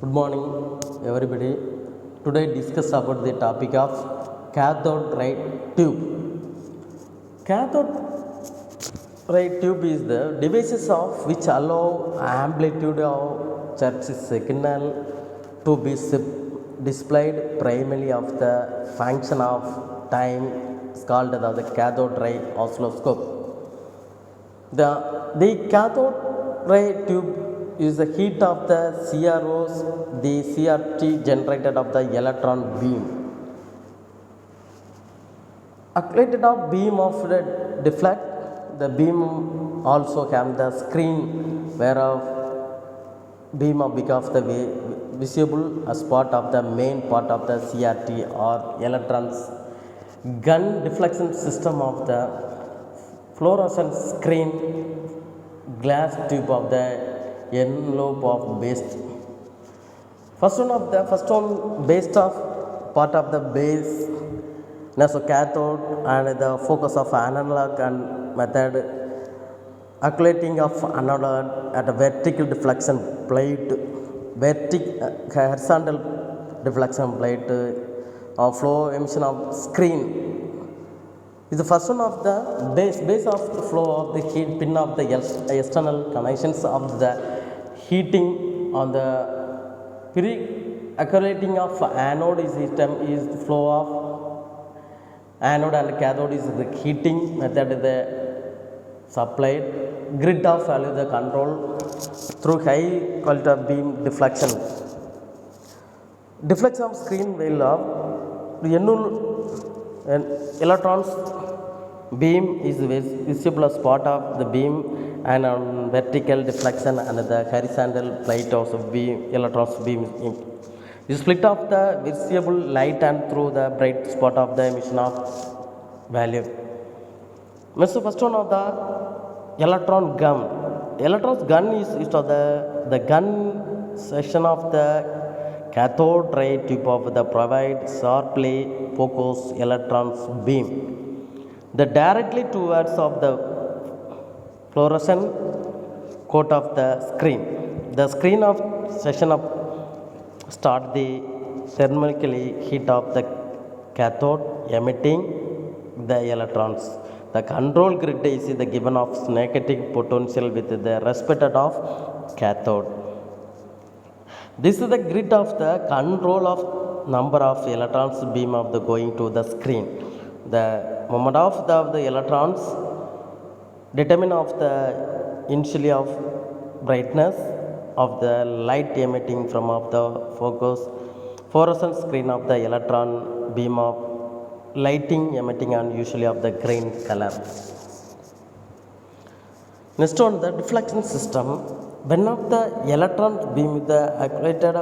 Good morning, everybody. Today discuss about the topic of cathode ray tube. Cathode ray tube is the devices of which allow amplitude of charge signal to be displayed primarily of the function of time is called the cathode ray oscilloscope. The cathode ray tube is the heat of the CROs, the CRT generated of the electron beam. Accreted of beam of the deflect, the beam also have the screen whereof beam of because the visible as part of the main part of the CRT or electrons gun deflection system of the fluorescent screen glass tube of the envelope of base. First one based of part of the base so cathode and the focus of analog and method accumulating of analog at a vertical deflection plate, horizontal deflection plate flow emission of screen is the first one of the base of the flow of the heat pin of the external connections of the heating on the pre-accumulating of anode system is the flow of anode and cathode is the heating method the supplied grid of value the control through high quality of beam deflection. Deflection of screen will of electrons beam is visible as part of the beam and on vertical deflection and the horizontal plate of beam electrons beam is split of the visible light and through the bright spot of the emission of value. So first one of the electron gun. Electron gun is the gun section of the cathode ray tube of the provide sharply focused electrons beam the directly towards of the fluorescent coat of the screen. The screen of section of start the thermically heat of the cathode emitting the electrons. The control grid is the given of negative potential with the respect of cathode. This is the grid of the control of number of electrons beam of the going to the screen. The moment of the electrons determine of the initially of brightness of the light emitting from of the focus fluorescent screen of the electron beam of lighting emitting and usually of the green color. Next on the deflection system, when of the electron beam the accumulated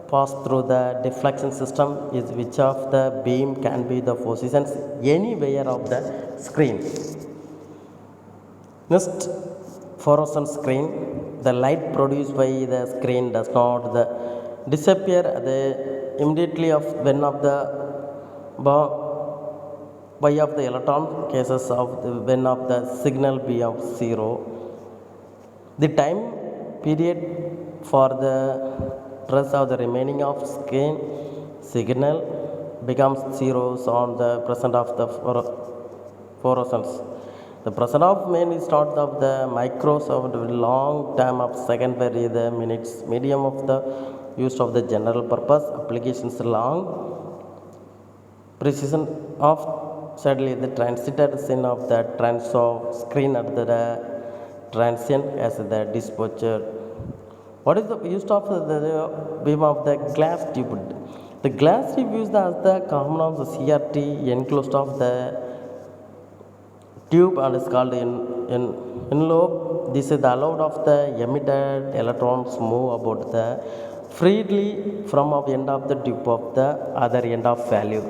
pass through the deflection system is which of the beam can be the positions anywhere of the screen. Next, fluorescent screen, the light produced by the screen does not disappear immediately of when of the by of the electron cases of the when of the signal be of 0. The time period for the trace of the remaining of screen signal becomes 0 on the present of the fluorescence. The present of main is not of the micros of the long time of second vary the minutes medium of the use of the general purpose applications long precision of sadly the transited sin of the trans of screen at the transient as the dispatcher. What is the use of the beam of the glass tube? The glass tube used as the common of the CRT enclosed of the tube and is called envelope. This is the allowed of the emitted electrons move about the freely from of end of the tube of the other end of value.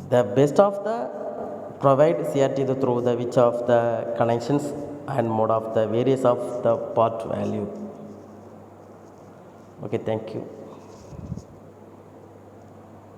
The best of the provide CRT through the which of the connections and mode of the various of the part value. Okay, thank you.